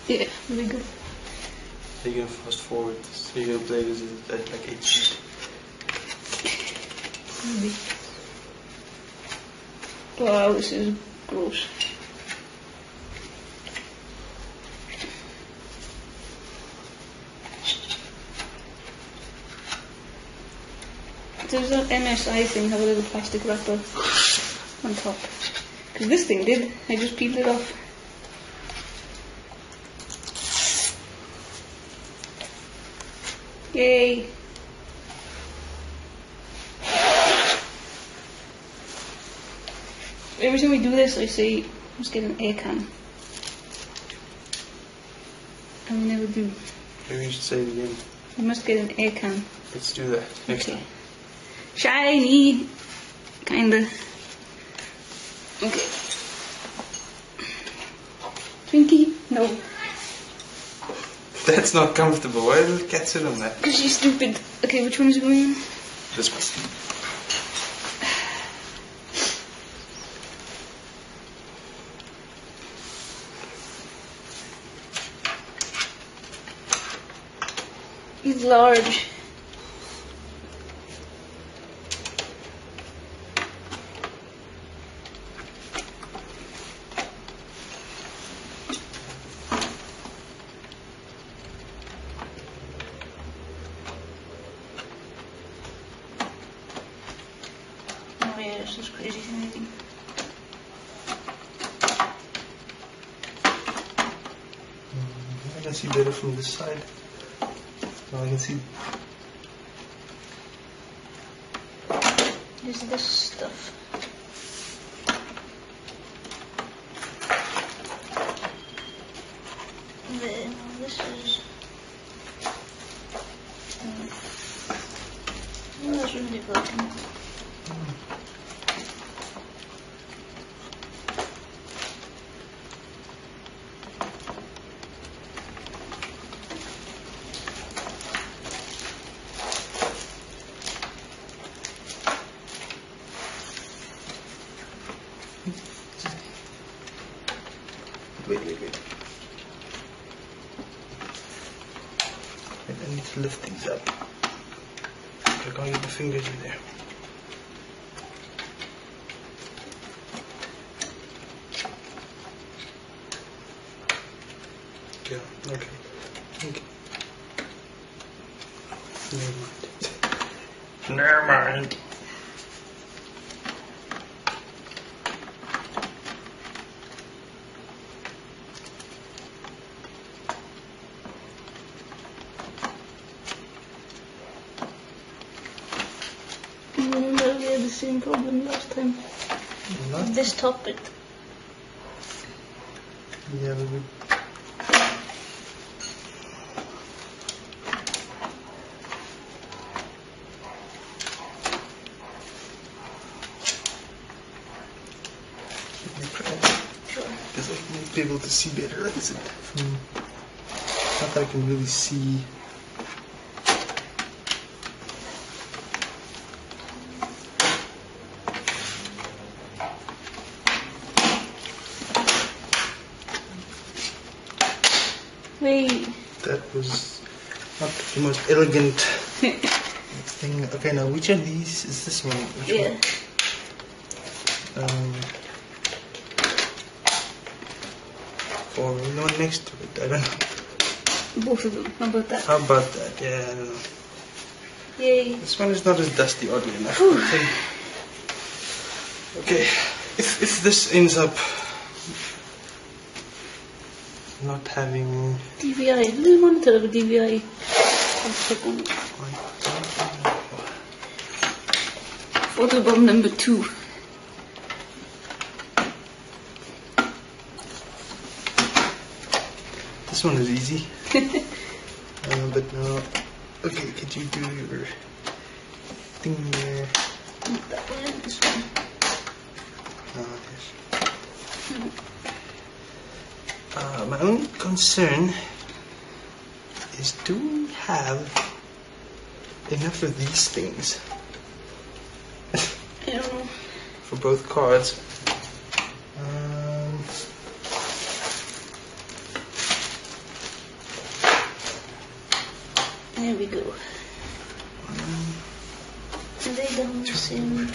Yeah, really good. You're gonna fast forward, so you're gonna play this at like 8 speed. Maybe. Wow, this is gross. Does that MSI thing have a little plastic wrapper on top? Because this thing did. I just peeled it off. Yay! Every time we do this, I say, let's get an air can. And we never do. Maybe you should say it again. We must get an air can. Let's do that next time. Shiny! Kinda. Okay. Twinkie? No. That's not comfortable. Why did the cat sit on that? Because she's stupid. Okay, which one is it going in? This one. He's large. Oh yeah, this is crazy thing. I can see better from this side. Now I can see. Is this stuff? Then this is. Oh, that's really broken. Wait. I need to lift these up. I can't get the fingers in there. Yeah, okay. Never mind. Remember we had the same problem last time. Not This top bit. yeah, we because I need people to see better. That's it. Not that I can really see. Wait. That was not the most elegant thing. Okay, now which of these is this one? Which Yeah. one? Or the one next to it, I don't know. Both of them. How about that? How about that? Yeah, I don't know. Yay. This one is not as dusty, oddly enough. Okay, if this ends up not having DVI. Little monitor of a DVI. Photobomb number 2. This one is easy. But now, okay, could you do your thing there? That one and this one. Yes. My only concern is, do we have enough of these things I don't know. for both cards? There we go. And they don't seem to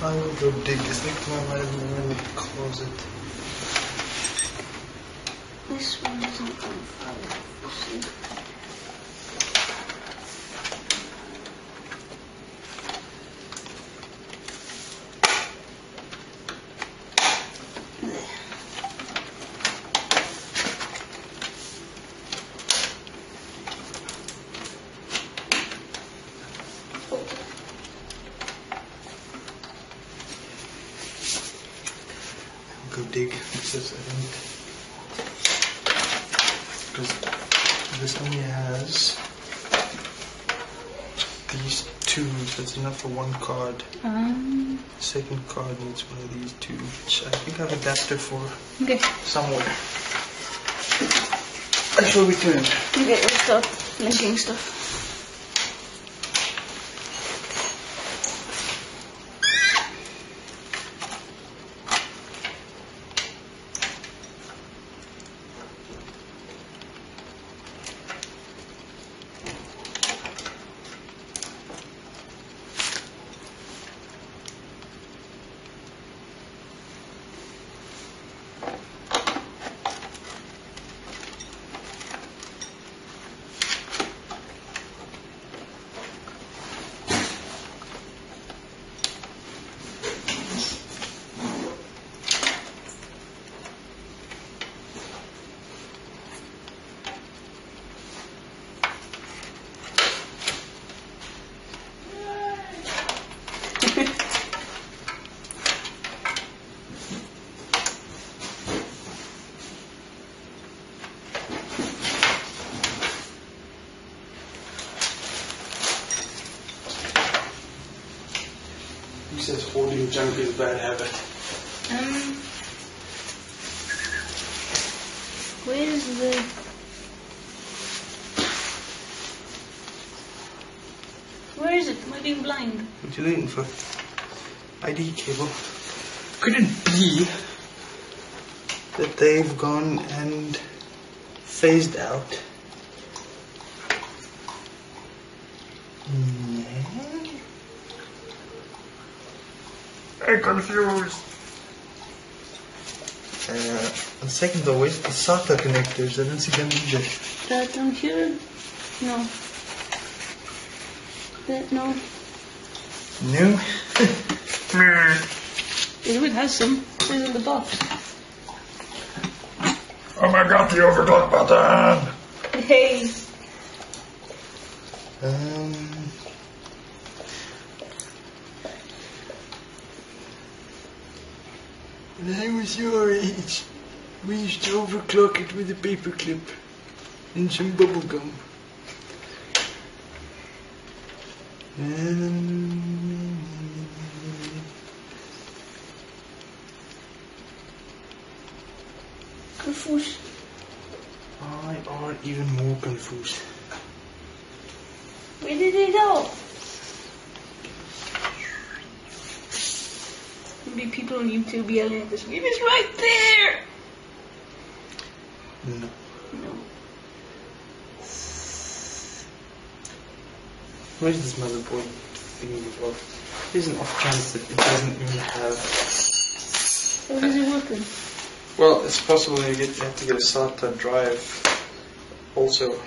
I will go dig. I think I might have been in the closet. This one isn't on fire. We'll see. Go dig because this only has these two, so it's enough for one card. The second card needs one of these two, which I think I have adapter for somewhere. I shall return. Okay, let's start linking stuff. He says holding junk is a bad habit. Where's the... Where is it? Am I being blind? What are you looking for? ID cable. Could it be that they've gone and phased out? I'm confused. On second though, where's the SATA connectors? I don't see them either. That down here? No. That, no. No? It has some. It's in the box. Oh my god, the overclock button! Hey! When I was your age, we used to overclock it with a paperclip and some bubble gum. Confused. I are even more confused. Where did they go? Maybe people on YouTube yelling at this. It is right there! No. No. Where's this motherboard thingy as well? There's an off chance that it doesn't even have. How is it working? Well, it's possible you have to get a SATA drive also,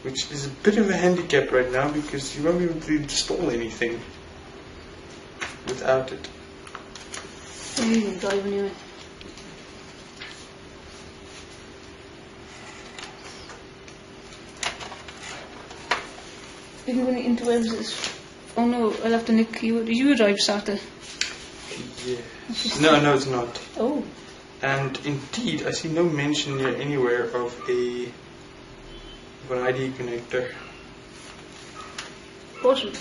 which is a bit of a handicap right now because you won't be able to install anything without it. I need a drive anyway. If you're going to interwebs this. Oh no, I'll have to nick you. Did you drive SATA? Yeah. No, it's not. Oh. And indeed, I see no mention here anywhere of an ID connector. Awesome.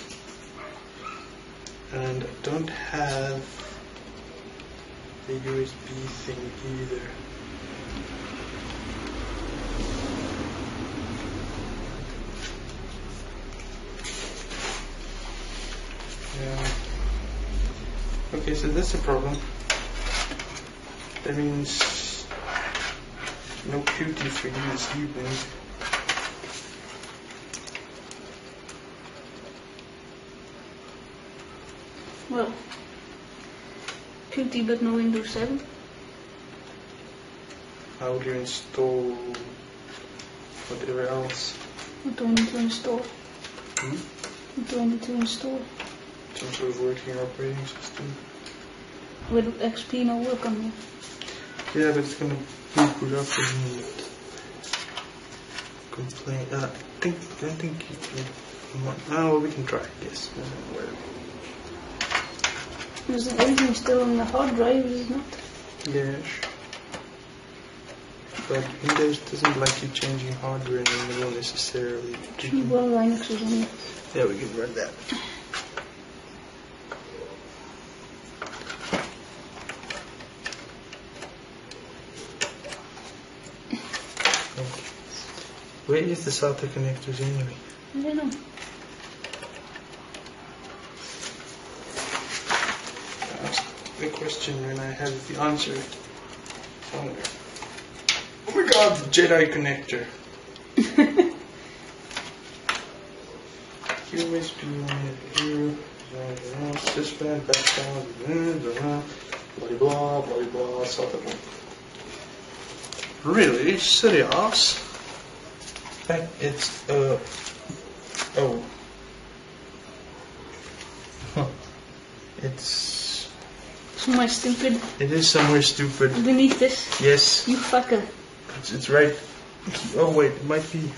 And I don't have a USB thing either. Okay, so that's a problem. That means no cutie for you this evening. Well, Qt but no Windows 7. How would you install whatever else? What do I need to install? Hmm? What do I need to install? Some sort of working operating system. Will XP not work on me? Yeah, but it's gonna boot up and complain. I think you can. Oh, we can try. Yes. Is everything still on the hard drive? Is it not? Yes. But Windows doesn't like you changing hardware in the middle necessarily. Well, Linux is on it. Yeah, we can run that. Where is the SATA connectors anyway? I don't know. I asked the question when I have the answer somewhere. Oh my god, the Jedi connector. USB here, suspend, background, blah blah blah blah, SATA. Really? Serious? It's oh. It's somewhere stupid. It is somewhere stupid. Beneath this. Yes. You fucker. It's right. Oh wait, it might be.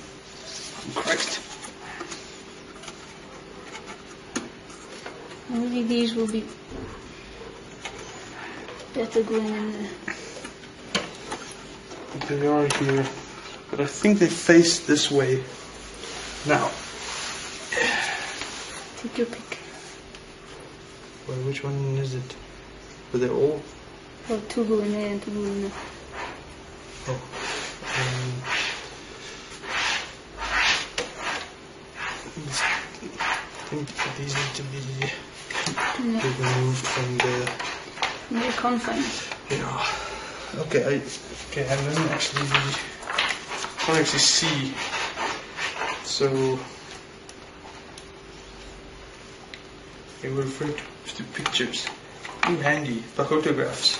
Christ. Maybe these will be better going in there. They are here, but I think they face this way. Now. Take your pick. Well, which one is it? But they're all. Well, two go in there and two go in there. Oh. I think these need to be removed from the confines. Yeah. Okay. And then actually I can't actually see. So they will refer to pictures. Too handy for photographs.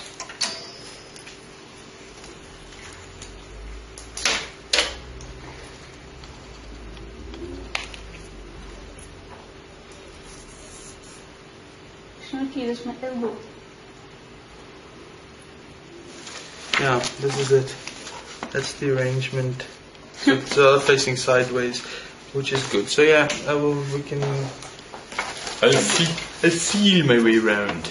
Okay, that's my elbow. Yeah, this is it. That's the arrangement. So it's facing sideways, which is good. So yeah, I'll feel my way around.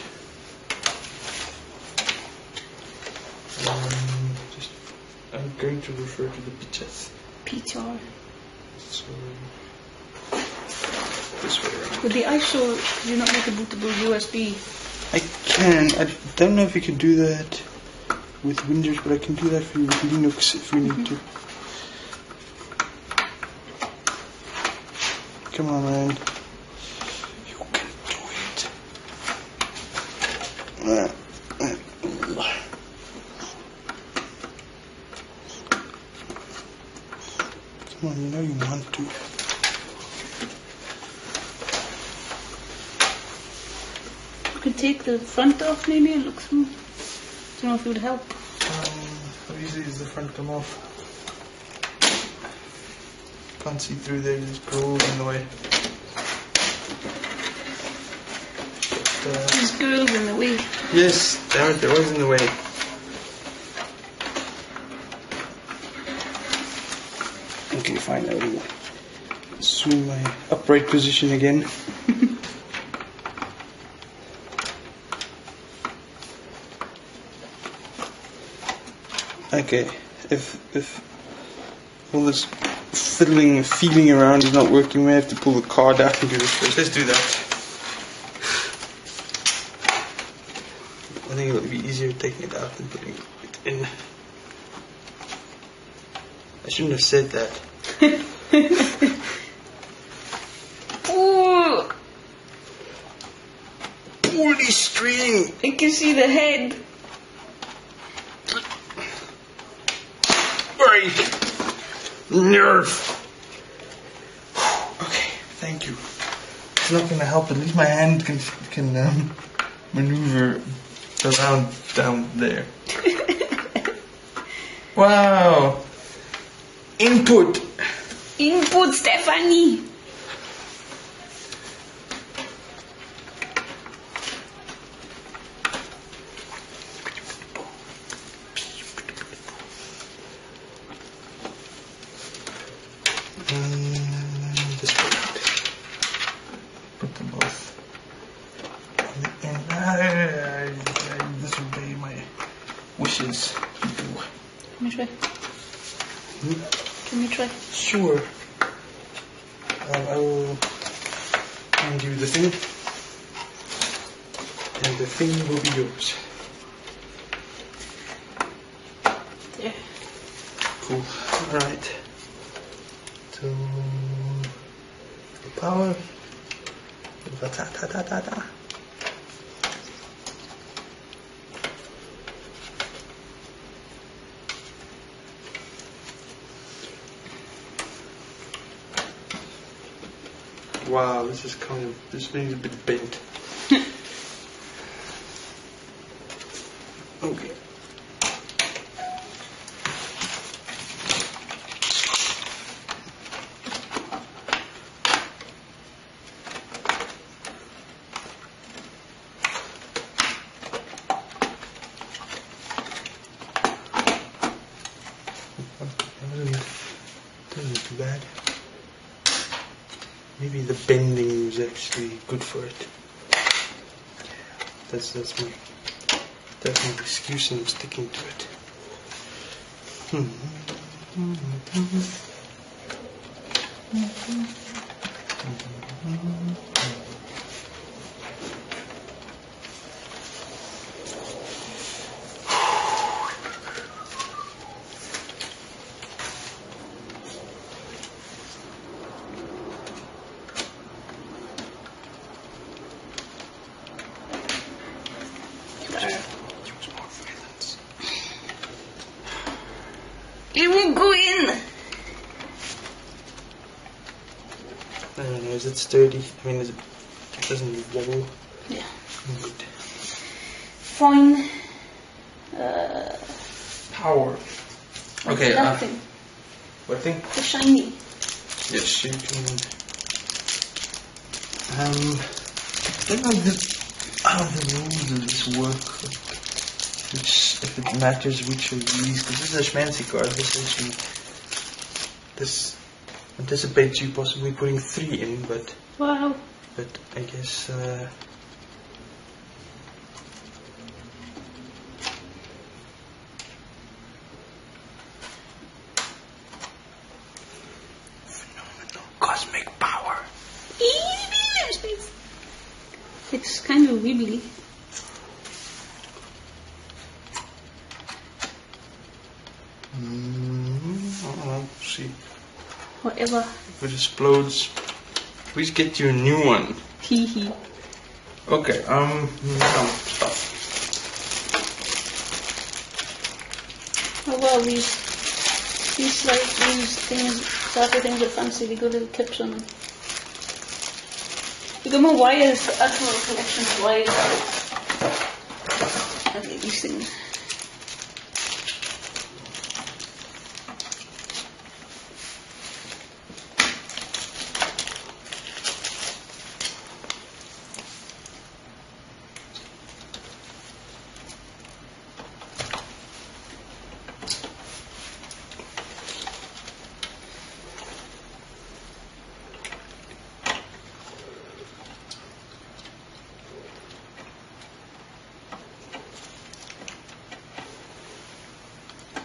I'm going to refer to the pictures. PTR. So this way around. With the ISO, could you not make a bootable USB? I can. I don't know if you can do that with Windows, but I can do that for you with Linux if we need to. Come on, man. You can do it. Come on, you know you want to. You could take the front off maybe and look through. Don't know if it would help. How easy does the front come off? Can't see through there, there's girls in the way. There's girls in the way. Yes, damn it, they're always in the way. Okay, fine, I will assume my upright position again. Okay, if all this fiddling and feeling around is not working, we have to pull the card out and do this first. Let's do that. I think it would be easier taking it out than putting it in. I shouldn't have said that. Oh! Holy string! I can see the head. Right. Nerve. Okay, thank you. It's not gonna help. At least my hand can maneuver around down there. Wow. Input. Input, Stephanie. This way out. Put them both on the end. I disobey my wishes. Can you try? Can you try? Sure. I will hand you the thing, and the thing will be yours. There. Cool. All right. So the power. Ta ta ta ta ta. Wow, this is this thing's a bit bent. Okay. Doesn't look too bad. Maybe the bending is actually good for it. That's my definite excuse, and I'm sticking to it. It will go in. I don't know, is it sturdy? I mean, it doesn't wobble? Yeah. Good. Fine. Power. Okay, that thing. what thing? The shiny. Yes, you can. I don't know how the rules of this work. If it matters which of these, because this is a schmancy card. This anticipates you possibly putting 3 in, but Wow. I guess phenomenal cosmic power. It's kind of wibbly. I'll see. Whatever. If it explodes, please get you a new one. Hee. Okay, no, stop. Oh well, these things, soccer things are fancy. They got little tips on them. You got more wires. Actual collection of wires. Okay, these things.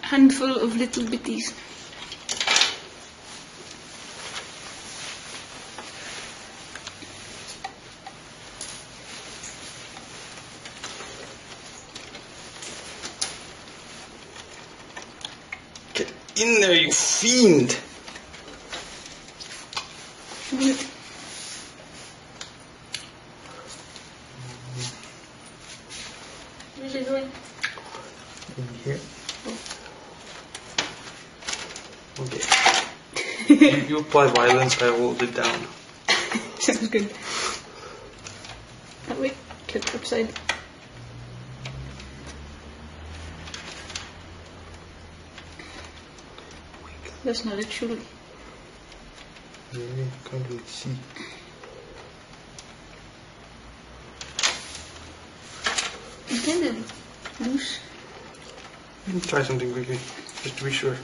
Handful of little bitties. Get in there, you fiend! You apply violence, I hold it down. Sounds good. Oh, wait, click upside. That's not it, surely. Yeah, can't really see. Intended loose. Let me try something quickly, just to be sure.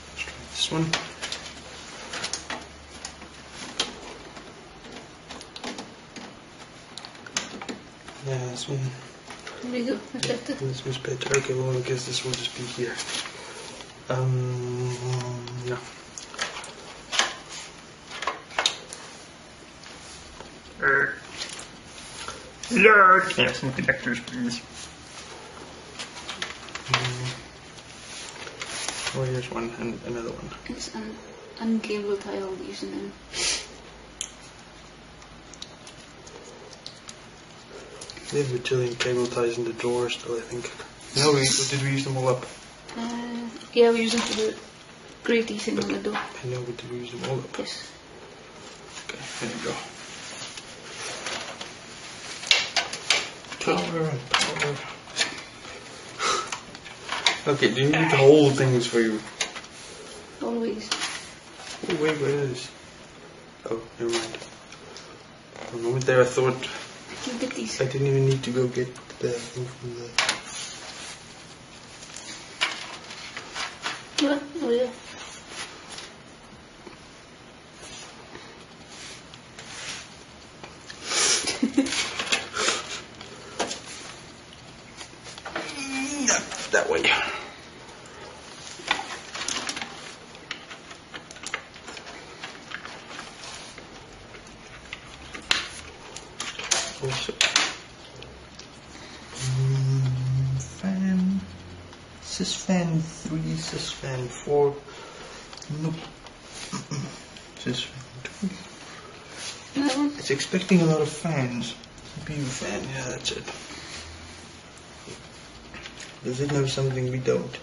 Let's try this one. Yeah, this one. There we go. That's it. This one's better. Okay, well, I guess this will just be here. No. Hello, can I have some connectors, please? Oh, here's one and another one. It's uncable tie all these and then. They have a bajillion cable ties in the drawer still, I think. No, did we use them all up? Yeah, we use them for the graty thing on the door. I know, but did we use them all up? Yes. Okay, there you go. Power and power. Okay, do you need the whole things for you? Always. Oh, wait, what is this? Oh, never mind. For a moment there I thought You get these. I didn't even need to go get the thing from the... What? Oh, yeah. That way. Also, fan, sysfan 3, sysfan 4, nope, sysfan 2. That one? It's expecting a lot of fans. CPU fan, yeah, that's it. Does it know something we don't?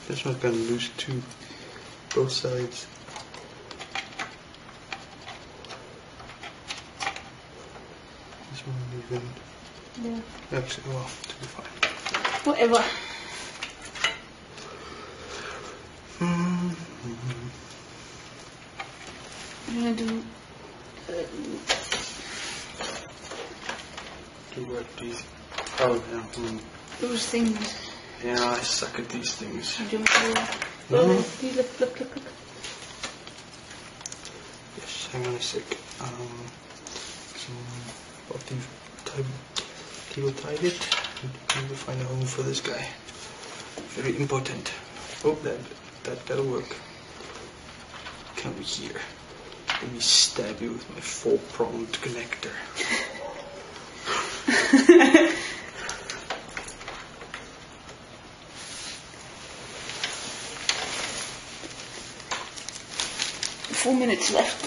This one's gonna lose too, both sides. This one even. Yeah. Actually, well, to be fine. Whatever. Mm-hmm. I'm gonna do. Do what these? Oh, yeah. Those things. Yeah, I suck at these things. Do you want to do? No. Look. Yes, hang on a sec. So, what Tio tied it. Need to find a home for this guy. Very important. Oh, that'll work. Come here. Let me stab you with my 4-pronged connector. Four minutes left.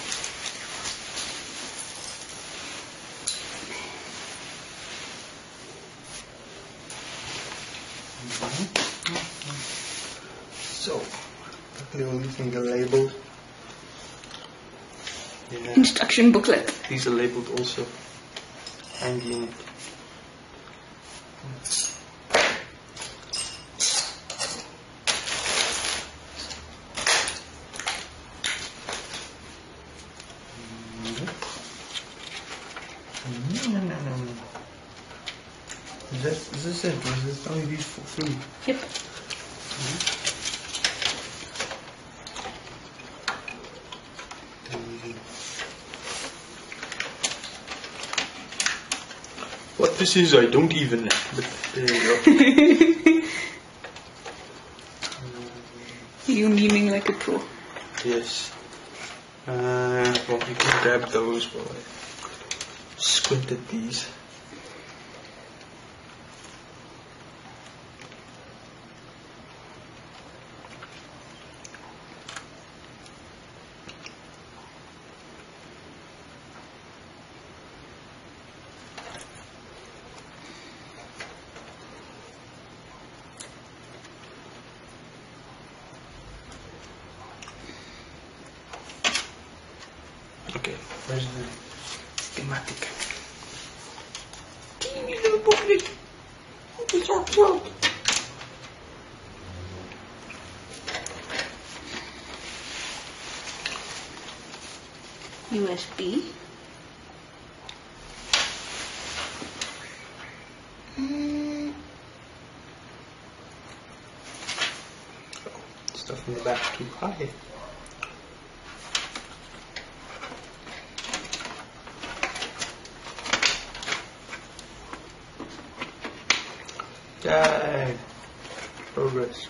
So, luckily we're using the label. Yeah. Instruction booklet. These are labeled also. Hanging. No. Is this it? Is this only these 3? Yep. What this is, I don't even know. But there you go. You memeing like a pro. Yes. Well, you can grab those while I squint at these. Okay, where's the schematic? Teeny little booklet. It's our world. USB. Stuff in the back too high. Yay! Progress.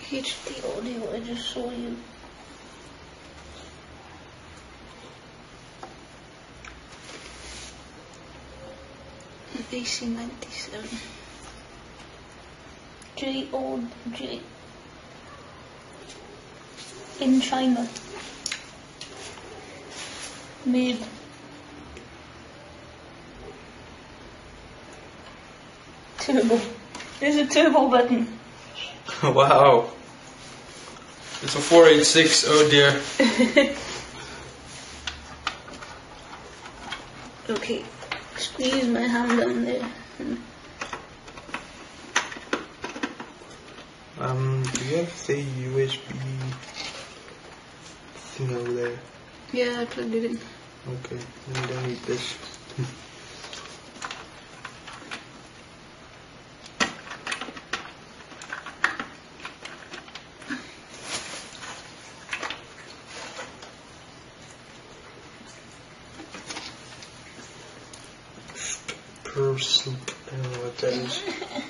HD audio, I just saw you. AC97. JOJ. In China. Made. Turbo. There's a turbo button. Wow. It's a 486, oh dear. Okay, squeeze my hand down there. Do you have the USB thing over there? Yeah, I plugged it in. Okay, then we don't need this. Soup. I don't know what that is.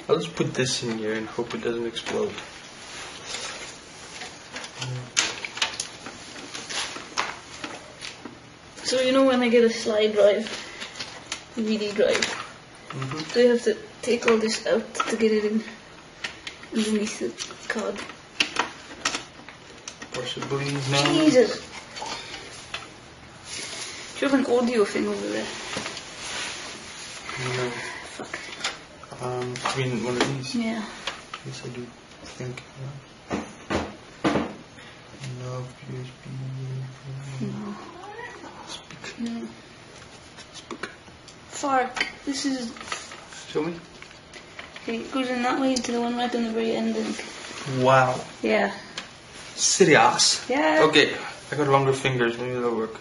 I'll just put this in here and hope it doesn't explode. So you know when I get a slide drive, DVD drive, do you have to take all this out to get it in underneath the card? Possibly, no. Jesus! Do you have an audio thing over there? No. Fuck. I mean one of these? Yeah. Yes, I do think. No USB. No. Speak. No. Speak. Fuck. This is... Show me. Okay, it goes in that way to the one right on the very end, I think. Wow. Yeah. Serious? Yeah. Okay, I got longer fingers, maybe that'll work.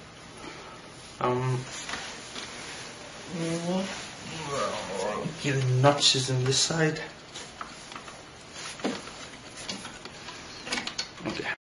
Get the notches on this side.